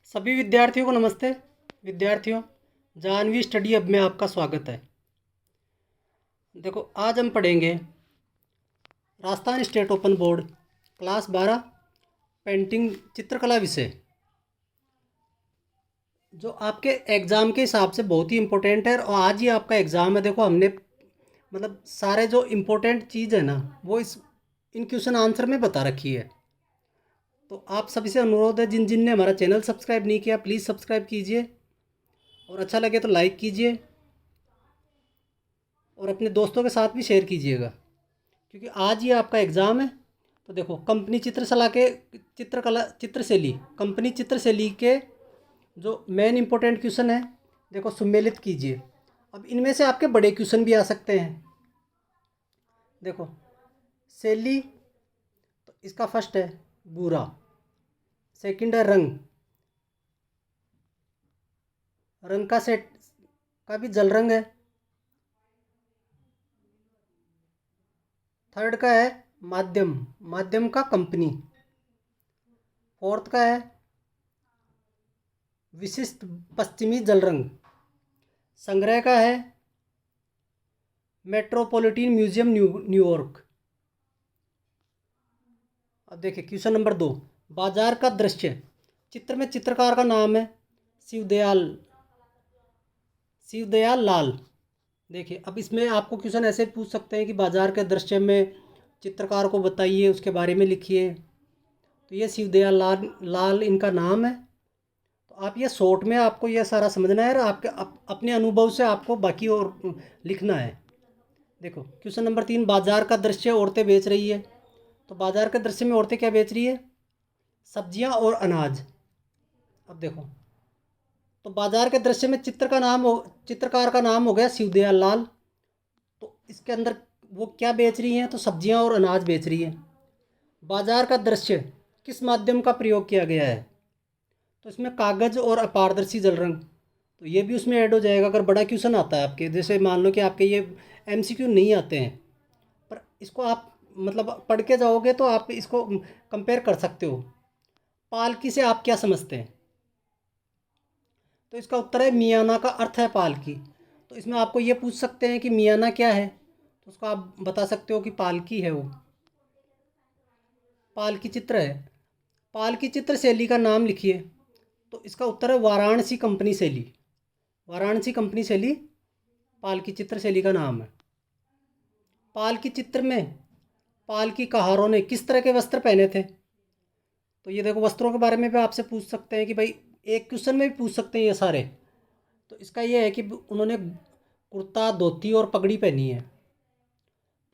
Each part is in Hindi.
सभी विद्यार्थियों को नमस्ते। विद्यार्थियों, जानवी स्टडी हब में आपका स्वागत है। देखो, आज हम पढ़ेंगे Rajasthan state open board class 12 painting चित्रकला विषय, जो आपके एग्ज़ाम के हिसाब से बहुत ही इम्पोर्टेंट है। और आज ही आपका एग्ज़ाम है। देखो, हमने सारे जो इम्पोर्टेंट चीज़ है ना, वो इस इन क्वेश्चन आंसर में बता रखी है। तो आप सभी से अनुरोध है, जिन जिन ने हमारा चैनल सब्सक्राइब नहीं किया, प्लीज़ सब्सक्राइब कीजिए और अच्छा लगे तो लाइक कीजिए और अपने दोस्तों के साथ भी शेयर कीजिएगा, क्योंकि आज ही आपका एग्ज़ाम है। तो देखो, कंपनी चित्रशला के चित्रशैली कंपनी चित्रशैली के जो मेन इंपॉर्टेंट क्वेश्चन है, देखो सुमेलित कीजिए। अब इनमें से आपके बड़े क्वेश्चन भी आ सकते हैं। देखो, शैली, तो इसका फर्स्ट है भूरा, सेकंड है रंग, रंग का सेट का भी जल रंग है। थर्ड का है माध्यम, माध्यम का कंपनी। फोर्थ का है विशिष्ट पश्चिमी जल रंग। संग्रह का है मेट्रोपॉलिटन म्यूजियम न्यूयॉर्क। अब देखिए क्वेश्चन नंबर 2, बाजार का दृश्य। चित्र में चित्रकार का नाम है शिवदयाल शिवदयाल लाल। देखिए, अब इसमें आपको क्वेश्चन ऐसे पूछ सकते हैं कि बाजार के दृश्य में चित्रकार को बताइए, उसके बारे में लिखिए। तो ये शिवदयाल लाल इनका नाम है। तो आप ये शॉर्ट में आपको ये सारा समझना है और आपके अपने अनुभव से आपको बाकी और लिखना है। देखो क्वेश्चन नंबर 3, बाजार का दृश्य, औरतें बेच रही है। तो बाजार के दृश्य में औरतें क्या बेच रही है? सब्जियां और अनाज। अब देखो, तो बाजार के दृश्य में चित्रकार का नाम हो गया शिवदयाल लाल। तो इसके अंदर वो क्या बेच रही हैं? तो सब्जियां और अनाज बेच रही है। बाजार का दृश्य किस माध्यम का प्रयोग किया गया है? तो इसमें कागज़ और अपारदर्शी जल रंग। तो ये भी उसमें ऐड हो जाएगा अगर बड़ा क्वेश्चन आता है आपके। जैसे मान लो कि आपके ये एमसीक्यू नहीं आते हैं, पर इसको आप पढ़ के जाओगे तो आप इसको कंपेयर कर सकते हो। पालकी से आप क्या समझते हैं? तो इसका उत्तर है मियाना का अर्थ है पालकी। तो इसमें आपको ये पूछ सकते हैं कि मियाना क्या है, तो उसको आप बता सकते हो कि पालकी है, वो पालकी चित्र है। पालकी चित्र शैली का नाम लिखिए। तो इसका उत्तर है वाराणसी कंपनी शैली। वाराणसी कंपनी शैली पालकी चित्र शैली का नाम है। पालकी चित्र में पालकी कहारों ने किस तरह के वस्त्र पहने थे? तो ये देखो, वस्त्रों के बारे में भी आपसे पूछ सकते हैं कि भाई, एक क्वेश्चन में भी पूछ सकते हैं ये सारे। तो इसका ये है कि उन्होंने कुर्ता, धोती और पगड़ी पहनी है।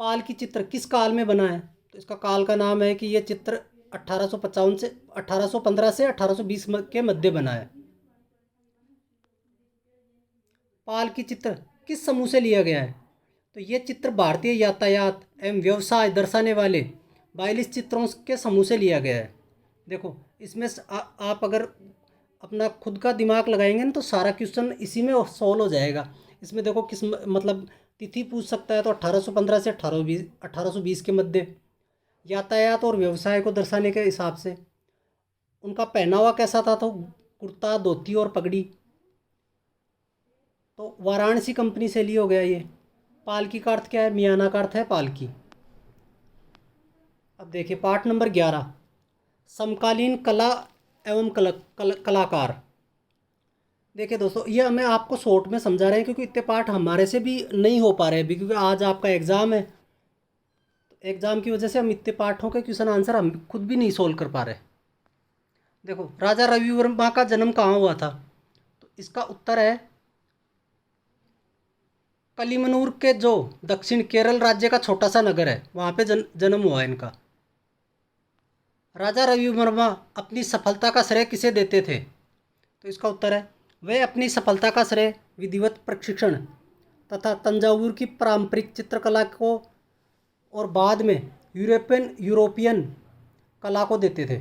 पालकी चित्र किस काल में बना है? तो इसका काल का नाम है कि ये चित्र 1815 से 1820 के मध्य बना है। पालकी चित्र किस समूह से लिया गया है? तो ये चित्र भारतीय यातायात एवं व्यवसाय दर्शाने वाले 42 चित्रों के समूह से लिया गया है। देखो, इसमें आप अगर अपना खुद का दिमाग लगाएंगे ना, तो सारा क्वेश्चन इसी में सॉल्व हो जाएगा। इसमें देखो, किस तिथि पूछ सकता है, तो 1815 से 1820 के मध्य। यातायात और व्यवसाय को दर्शाने के हिसाब से उनका पहनावा कैसा था? तो कुर्ता, धोती और पगड़ी। तो वाराणसी कंपनी से लिया हो गया ये। पालकी का अर्थ क्या है? मियाना का अर्थ है पालकी। अब देखिए पाठ नंबर 11, समकालीन कला एवं कलाकार। देखिए दोस्तों, ये हमें आपको शॉर्ट में समझा रहे हैं, क्योंकि इतने पाठ हमारे से भी नहीं हो पा रहे अभी, क्योंकि आज आपका एग्ज़ाम है। तो एग्ज़ाम की वजह से हम इतने पाठों के क्वेश्चन आंसर हम खुद भी नहीं सोल्व कर पा रहे। देखो, राजा रवि वर्मा का जन्म कहाँ हुआ था? तो इसका उत्तर है कलिमनूर के, जो दक्षिण केरल राज्य का छोटा सा नगर है, वहाँ पे जन्म हुआ है इनका। राजा रवि वर्मा अपनी सफलता का श्रेय किसे देते थे? तो इसका उत्तर है वे अपनी सफलता का श्रेय विधिवत प्रशिक्षण तथा तंजावुर की पारंपरिक चित्रकला को और बाद में यूरोपियन कला को देते थे।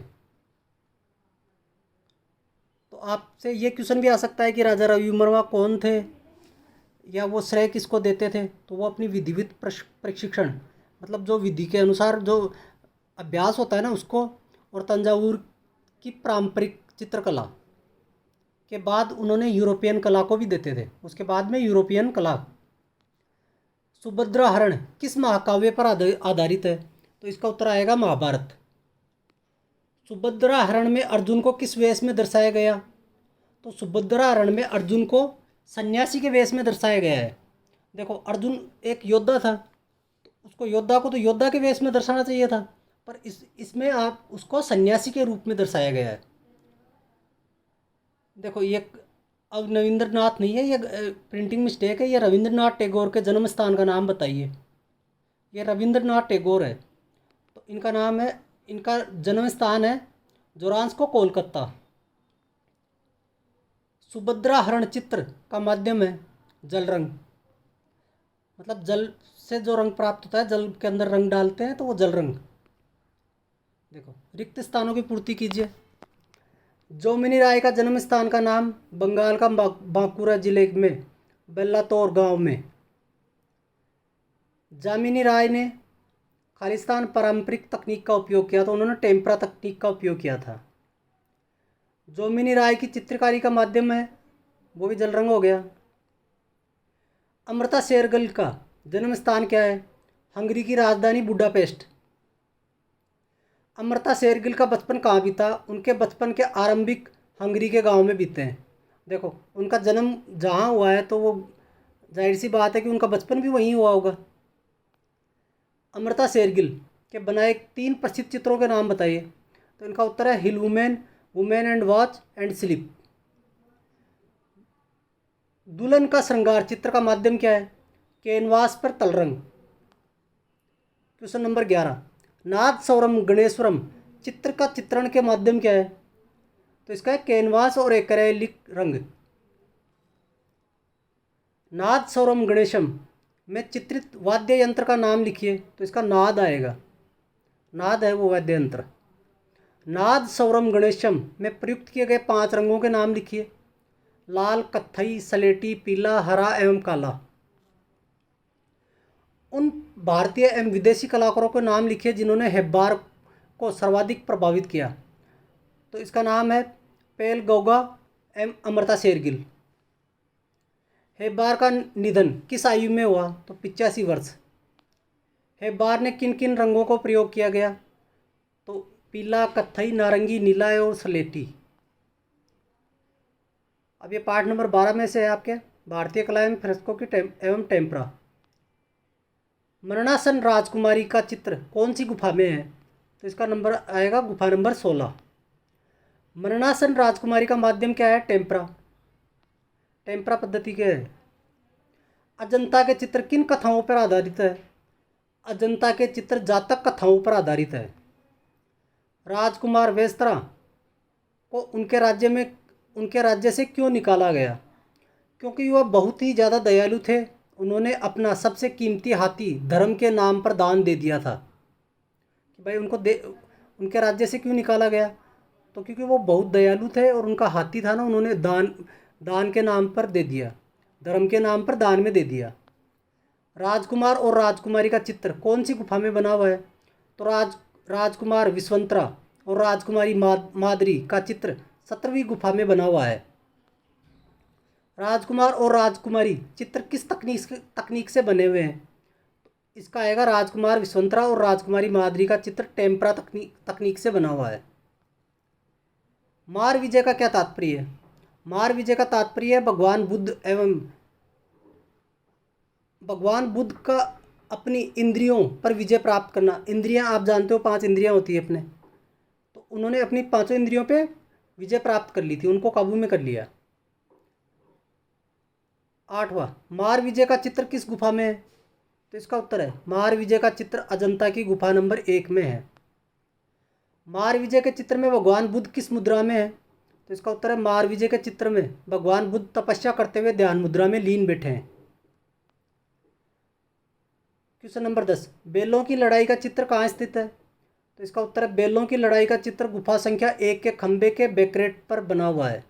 तो आपसे ये क्वेश्चन भी आ सकता है कि राजा रवि वर्मा कौन थे या वो श्रेय किसको देते थे? तो वो अपनी विधिवत प्रशिक्षण, जो विधि के अनुसार जो अभ्यास होता है ना उसको, और तंजावुर की पारंपरिक चित्रकला, के बाद उन्होंने यूरोपियन कला को भी देते थे, उसके बाद में यूरोपियन कला। सुभद्रा हरण किस महाकाव्य पर आधारित है? तो इसका उत्तर आएगा महाभारत। सुभद्रा हरण में अर्जुन को किस वेश में दर्शाया गया? तो सुभद्रा हरण में अर्जुन को सन्यासी के वेश में दर्शाया गया है। देखो, अर्जुन एक योद्धा था, तो उसको योद्धा को तो योद्धा के वेश में दर्शाना चाहिए था, पर इसमें आप उसको सन्यासी के रूप में दर्शाया गया है। देखो, ये अब रविंद्रनाथ नहीं है, ये प्रिंटिंग मिस्टेक है। ये रविंद्रनाथ टैगोर के जन्म स्थान का नाम बताइए। ये रविंद्रनाथ टैगोर है, तो इनका नाम है, इनका जन्म स्थान है जोरांस्को, कोलकाता। सुभद्रा हरण चित्र का माध्यम है जल रंग, मतलब जल से जो रंग प्राप्त होता है, जल के अंदर रंग डालते हैं तो वो जल रंग। देखो, रिक्त स्थानों की पूर्ति कीजिए। जोमिनी राय का जन्म स्थान का नाम बंगाल का बांकुरा जिले में बेल्लातोर गांव में। जामिनी राय ने खालिस्तान पारंपरिक तकनीक का उपयोग किया, तो उन्होंने टेम्परा तकनीक का उपयोग किया था। जोमिनी राय की चित्रकारी का माध्यम है, वो भी जल रंग हो गया। अमृता शेरगिल का जन्म स्थान क्या है? हंगरी की राजधानी बुडापेस्ट। अमृता शेरगिल का बचपन कहाँ बीता? उनके बचपन के आरंभिक हंगरी के गांव में बीते हैं। देखो, उनका जन्म जहाँ हुआ है तो वो जाहिर सी बात है कि उनका बचपन भी वहीं हुआ होगा। अमृता शेरगिल के बनाए 3 प्रसिद्ध चित्रों के नाम बताइए। तो इनका उत्तर है hill women, women and watch and sleep. दुल्हन का श्रृंगार चित्र का माध्यम क्या है? कैनवास पर तलरंग। क्वेश्चन नंबर 11, नाद सौरम गणेश्वरम चित्र का चित्रण के माध्यम क्या है? तो इसका है कैनवास और एक्रेलिक रंग। नाद सौरम गणेशम में चित्रित वाद्य यंत्र का नाम लिखिए। तो इसका नाद आएगा, नाद है वो वाद्य यंत्र। नाद सौरम गणेशम में प्रयुक्त किए गए 5 रंगों के नाम लिखिए। लाल, कत्थई, सलेटी, पीला, हरा एवं काला। उन भारतीय एवं विदेशी कलाकारों के नाम लिखिए जिन्होंने हेब्बार को सर्वाधिक प्रभावित किया। तो इसका नाम है पेल गौगा एवं अमृता शेरगिल। हेब्बार का निधन किस आयु में हुआ? तो 85 वर्ष। हेब्बार ने किन किन रंगों को प्रयोग किया गया? तो पीला, कत्थई, नारंगी, नीला और सलेटी। अब ये पार्ट नंबर 12 में से है आपके भारतीय कला एवं फ्रेस्को की एवं टेम्परा। मरणासन राजकुमारी का चित्र कौन सी गुफा में है? तो इसका नंबर आएगा गुफा नंबर 16। मरणासन राजकुमारी का माध्यम क्या है? टेम्परा। टेम्परा पद्धति के है। अजंता के चित्र किन कथाओं पर आधारित है? अजंता के चित्र जातक कथाओं पर आधारित है। राजकुमार वेस्त्रा को उनके राज्य से क्यों निकाला गया? क्योंकि वह बहुत ही ज़्यादा दयालु थे। उन्होंने अपना सबसे कीमती हाथी धर्म के नाम पर दान दे दिया था। कि भाई उनके राज्य से क्यों निकाला गया? तो क्योंकि वो बहुत दयालु थे और उनका हाथी था ना, उन्होंने दान के नाम पर दे दिया, धर्म के नाम पर दान में दे दिया। राजकुमार और राजकुमारी का चित्र कौन सी गुफा में बना हुआ है? तो राजकुमार विश्वंतरा और राजकुमारी माद्री का चित्र 17वीं गुफा में बना हुआ है। राजकुमार और राजकुमारी चित्र किस तकनीक से बने हुए हैं? इसका आएगा राजकुमार विश्वंतरा और राजकुमारी माद्री का चित्र टेम्परा तकनीक से बना हुआ है। मार विजय का क्या तात्पर्य है? मार विजय का तात्पर्य है भगवान बुद्ध का अपनी इंद्रियों पर विजय प्राप्त करना। इंद्रियां आप जानते हो 5 इंद्रियां होती है अपने, तो उन्होंने अपनी 5 इंद्रियों पे विजय प्राप्त कर ली थी, उनको काबू में कर लिया। 8वां, मार विजय का चित्र किस गुफा में है? तो इसका उत्तर है मार विजय का चित्र अजंता की गुफा नंबर 1 में है। मार विजय के चित्र में भगवान बुद्ध किस मुद्रा में है? तो इसका उत्तर है मार विजय के चित्र में भगवान बुद्ध तपस्या करते हुए ध्यान मुद्रा में लीन बैठे हैं। क्वेश्चन नंबर 10, बेलों की लड़ाई का चित्र कहाँ स्थित है? तो इसका उत्तर है बेलों की लड़ाई का चित्र गुफा संख्या 1 के खंबे के बैकरेट पर बना हुआ है।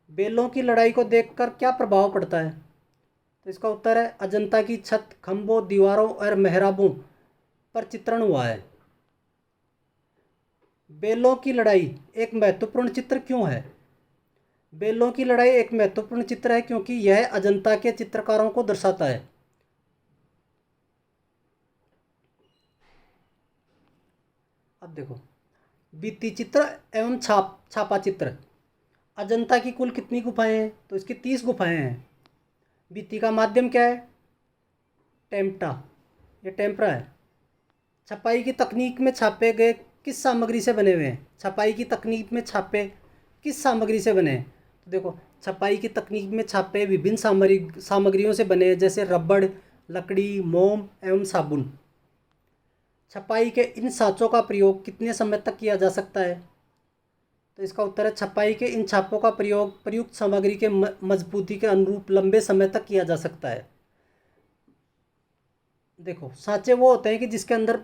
बेलों की लड़ाई को देखकर क्या प्रभाव पड़ता है? तो इसका उत्तर है अजंता की छत, खंभों, दीवारों और मेहराबों पर चित्रण हुआ है। बेलों की लड़ाई एक महत्वपूर्ण चित्र क्यों है? बेलों की लड़ाई एक महत्वपूर्ण चित्र है क्योंकि यह अजंता के चित्रकारों को दर्शाता है। अब देखो, भित्ति चित्र एवं छापा चित्र। अजंता की कुल कितनी गुफाएं हैं? तो इसकी 30 गुफाएं हैं। भित्ति का माध्यम क्या है? टेम्पटा, ये टेम्परा है। छपाई की तकनीक में छापे गए किस सामग्री से बने हुए हैं? छपाई की तकनीक में छापे किस सामग्री से बने हैं? तो देखो, छपाई की तकनीक में छापे विभिन्न सामग्रियों से बने हैं, जैसे रबड़, लकड़ी, मोम एवं साबुन। छपाई के इन साँचों का प्रयोग कितने समय तक किया जा सकता है? तो इसका उत्तर है, छपाई के इन छापों का प्रयोग प्रयुक्त सामग्री के मजबूती के अनुरूप लंबे समय तक किया जा सकता है। देखो, सांचे वो होते हैं कि जिसके अंदर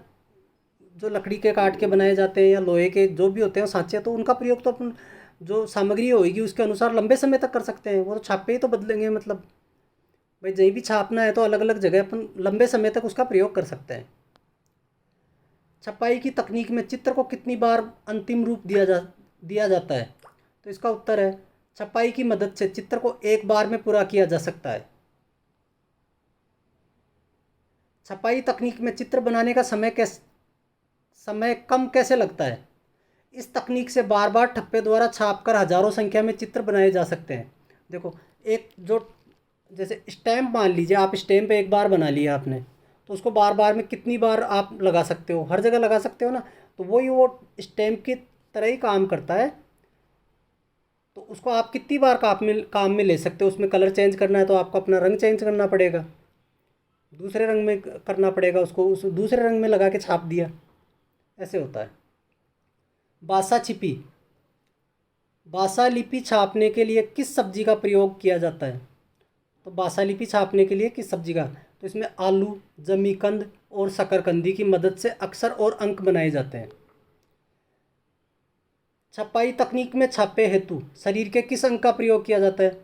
जो लकड़ी के काट के बनाए जाते हैं या लोहे के जो भी होते हैं सांचे, तो उनका प्रयोग तो अपन जो सामग्री होगी उसके अनुसार लंबे समय तक कर सकते हैं। वो तो छापे ही तो बदलेंगे, मतलब भाई जहीं भी छापना है तो अलग अलग जगह अपन लंबे समय तक उसका प्रयोग कर सकते हैं। छपाई की तकनीक में चित्र को कितनी बार अंतिम रूप दिया जाता है? तो इसका उत्तर है, छपाई की मदद से चित्र को एक बार में पूरा किया जा सकता है। छपाई तकनीक में चित्र बनाने का समय कम कैसे लगता है? इस तकनीक से बार बार ठप्पे द्वारा छापकर हजारों संख्या में चित्र बनाए जा सकते हैं। देखो, एक जो जैसे स्टैम्प मान लीजिए, आप स्टैम्प एक बार बना लिया आपने, तो उसको बार बार में कितनी बार आप लगा सकते हो? हर जगह लगा सकते हो ना। तो वही वो स्टैम्प की तरह ही काम करता है। तो उसको आप कितनी बार काम में ले सकते हो? उसमें कलर चेंज करना है तो आपको अपना रंग चेंज करना पड़ेगा, दूसरे रंग में करना पड़ेगा, उसको उस दूसरे रंग में लगा के छाप दिया, ऐसे होता है। बासा छिपी, बासा लिपि छापने के लिए किस सब्जी का प्रयोग किया जाता है? तो बासा लिपि छापने के लिए किस सब्जी का? तो इसमें आलू, जमीकंद और शकरकंदी की मदद से अक्षर और अंक बनाए जाते हैं। छपाई तकनीक में छापे हेतु शरीर के किस अंग का प्रयोग किया जाता है?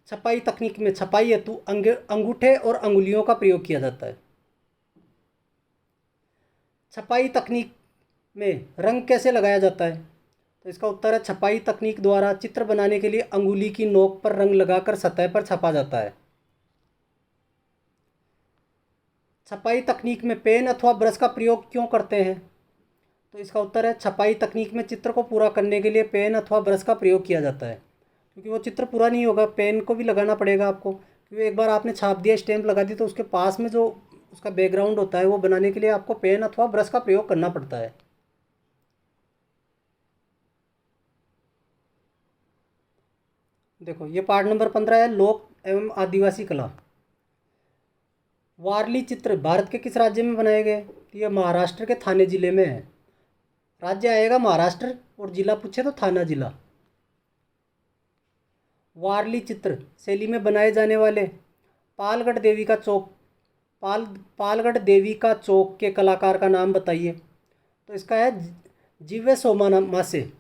छपाई तकनीक में छपाई हेतु अंगूठे और अंगुलियों का प्रयोग किया जाता है। छपाई तकनीक में रंग कैसे लगाया जाता है? तो इसका उत्तर है, छपाई तकनीक द्वारा चित्र बनाने के लिए अंगुली की नोक पर रंग लगाकर सतह पर छपा जाता है। छपाई तकनीक में पेन अथवा ब्रश का प्रयोग क्यों करते हैं? तो इसका उत्तर है, छपाई तकनीक में चित्र को पूरा करने के लिए पेन अथवा ब्रश का प्रयोग किया जाता है, क्योंकि वो चित्र पूरा नहीं होगा, पेन को भी लगाना पड़ेगा आपको, क्योंकि एक बार आपने छाप दिया, स्टैम्प लगा दी, तो उसके पास में जो उसका बैकग्राउंड होता है वो बनाने के लिए आपको पेन अथवा ब्रश का प्रयोग करना पड़ता है। देखो, ये पार्ट नंबर 15 है, लोक एवं आदिवासी कला। वारली चित्र भारत के किस राज्य में बनाए गए? तो ये महाराष्ट्र के थाने जिले में है। राज्य आएगा महाराष्ट्र और जिला पूछे तो थाना जिला। वारली चित्र शैली में बनाए जाने वाले पालगढ़ देवी का चौक पालगढ़ देवी का चौक के कलाकार का नाम बताइए। तो इसका है जिव्वे सोमा मासे,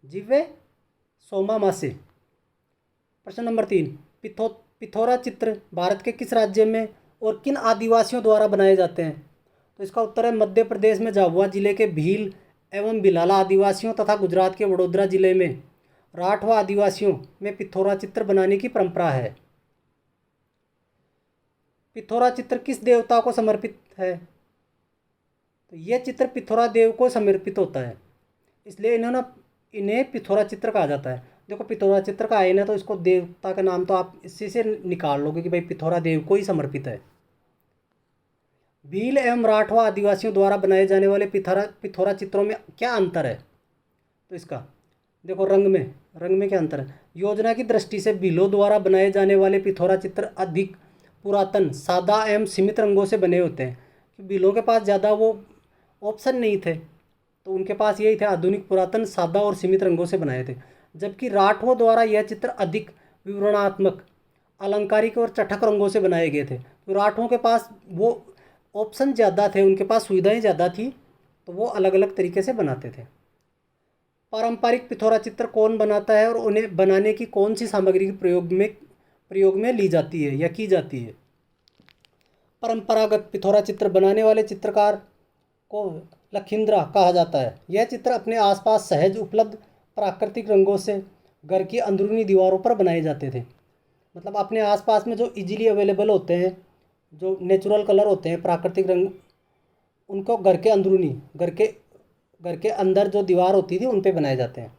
जिव्वे सोमा मासे। प्रश्न नंबर 3, पिथौरा चित्र भारत के किस राज्य में और किन आदिवासियों द्वारा बनाए जाते हैं? तो इसका उत्तर है, मध्य प्रदेश में झाबुआ जिले के भील एवं भिलाला आदिवासियों तथा गुजरात के वडोदरा जिले में राठवा आदिवासियों में पिथौरा चित्र बनाने की परंपरा है। पिथौरा चित्र किस देवता को समर्पित है? तो यह चित्र पिथौरा देव को समर्पित होता है, इसलिए इन्हें पिथौरा चित्र कहा जाता है। देखो, पिथौरा चित्र का आए ना, तो इसको देवता का नाम तो आप इसी से निकाल लोगे कि भाई पिथौरा देव को ही समर्पित है। भील एवं राठवा आदिवासियों द्वारा बनाए जाने वाले पिथौरा चित्रों में क्या अंतर है? तो इसका देखो, रंग में क्या अंतर है? योजना की दृष्टि से भीलों द्वारा बनाए जाने वाले पिथौरा चित्र अधिक पुरातन, सादा एवं सीमित रंगों से बने होते हैं, कि भीलों के पास ज़्यादा वो ऑप्शन नहीं थे, तो उनके पास यही थे, आधुनिक, पुरातन, सादा और सीमित रंगों से बनाए थे। जबकि राठवों द्वारा यह चित्र अधिक विवरणात्मक, अलंकारिक और चटक रंगों से बनाए गए थे। तो राठवों के पास वो ऑप्शन ज़्यादा थे, उनके पास सुविधाएं ज़्यादा थी, तो वो अलग अलग तरीके से बनाते थे। पारंपरिक पिथौरा चित्र कौन बनाता है और उन्हें बनाने की कौन सी सामग्री प्रयोग में ली जाती है या की जाती है? परंपरागत पिथौरा चित्र बनाने वाले चित्रकार को लखींद्रा कहा जाता है। यह चित्र अपने आसपास सहज उपलब्ध प्राकृतिक रंगों से घर की अंदरूनी दीवारों पर बनाए जाते थे। मतलब अपने आसपास में जो इजीली अवेलेबल होते हैं, जो नेचुरल कलर होते हैं, प्राकृतिक रंग, उनको घर के अंदरूनी, घर के अंदर जो दीवार होती थी उन पे बनाए जाते हैं।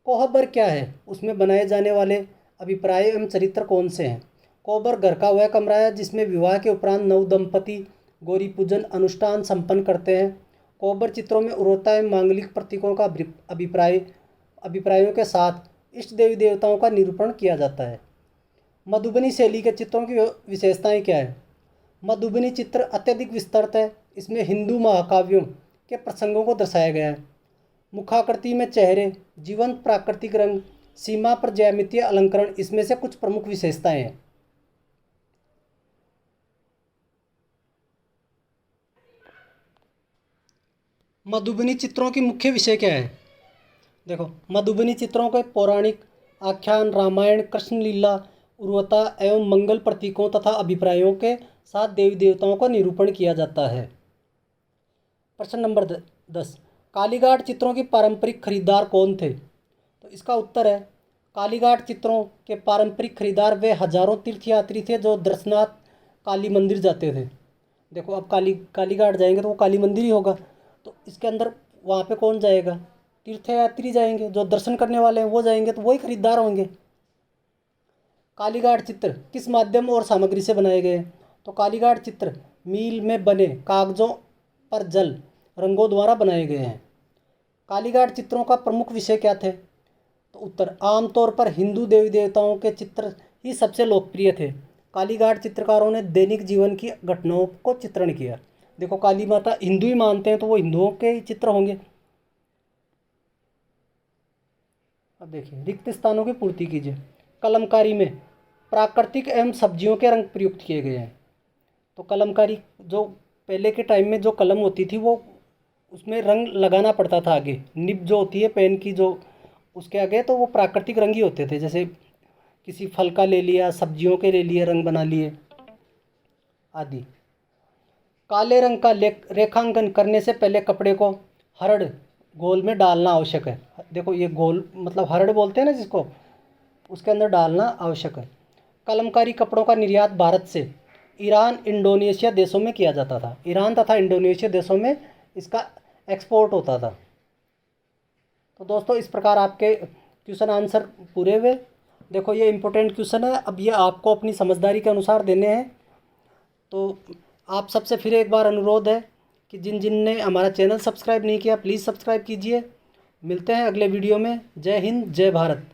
कोहबर क्या है? उसमें बनाए जाने वाले अभिप्राय एवं चरित्र कौन से हैं? कोहबर घर का वह कमरा है जिसमें विवाह के उपरांत नव दंपति गौरी पूजन अनुष्ठान संपन्न करते हैं। कोहबर चित्रों में उर्वरता एवं मांगलिक प्रतीकों का अभिप्रायों के साथ इष्ट देवी देवताओं का निरूपण किया जाता है। मधुबनी शैली के चित्रों की विशेषताएं क्या है? मधुबनी चित्र अत्यधिक विस्तृत है। इसमें हिंदू महाकाव्यों के प्रसंगों को दर्शाया गया है। मुखाकृति में चेहरे, जीवंत प्राकृतिक रंग, सीमा पर ज्यामितीय अलंकरण इसमें से कुछ प्रमुख विशेषताएं हैं। मधुबनी चित्रों की मुख्य विषय क्या है? देखो, मधुबनी चित्रों के पौराणिक आख्यान, रामायण, कृष्ण लीला, उर्वरता एवं मंगल प्रतीकों तथा अभिप्रायों के साथ देवी देवताओं का निरूपण किया जाता है। प्रश्न नंबर 10, कालीघाट चित्रों के पारंपरिक खरीदार कौन थे? तो इसका उत्तर है, कालीघाट चित्रों के पारंपरिक खरीदार वे हजारों तीर्थयात्री थे जो दर्शनार्थ काली मंदिर जाते थे। देखो, अब कालीघाट जाएंगे तो वो काली मंदिर ही होगा, तो इसके अंदर वहाँ पे कौन जाएगा? तीर्थयात्री जाएंगे, जो दर्शन करने वाले हैं वो जाएंगे, तो वही खरीदार होंगे। कालीघाट चित्र किस माध्यम और सामग्री से बनाए गए? तो कालीघाट चित्र मील में बने कागजों पर जल रंगों द्वारा बनाए गए हैं। कालीघाट चित्रों का प्रमुख विषय क्या थे? तो उत्तर, आमतौर पर हिंदू देवी देवताओं के चित्र ही सबसे लोकप्रिय थे। कालीघाट चित्रकारों ने दैनिक जीवन की घटनाओं को चित्रण किया। देखो, काली माता हिंदू ही मानते हैं तो वो हिंदुओं के ही चित्र होंगे। अब देखिए, रिक्त स्थानों की पूर्ति कीजिए। कलमकारी में प्राकृतिक एवं सब्जियों के रंग प्रयुक्त किए गए हैं। तो कलमकारी, जो पहले के टाइम में जो कलम होती थी वो उसमें रंग लगाना पड़ता था आगे, निब जो होती है पेन की, जो उसके आगे, तो वो प्राकृतिक रंग ही होते थे। जैसे किसी फल का ले लिया, सब्जियों के ले लिए, रंग बना लिए आदि। काले रंग का रेखांकन करने से पहले कपड़े को हरड़ घोल में डालना आवश्यक है। देखो, ये घोल मतलब हरड़ बोलते हैं ना जिसको, उसके अंदर डालना आवश्यक है। कलमकारी कपड़ों का निर्यात भारत से ईरान, इंडोनेशिया देशों में किया जाता था। ईरान तथा इंडोनेशिया देशों में इसका एक्सपोर्ट होता था। तो दोस्तों, इस प्रकार आपके क्वेश्चन आंसर पूरे हुए। देखो, ये इम्पोर्टेंट क्वेश्चन है, अब ये आपको अपनी समझदारी के अनुसार देने हैं। तो आप सबसे फिर एक बार अनुरोध है कि जिन जिन ने हमारा चैनल सब्सक्राइब नहीं किया, प्लीज़ सब्सक्राइब कीजिए। मिलते हैं अगले वीडियो में। जय हिंद, जय भारत।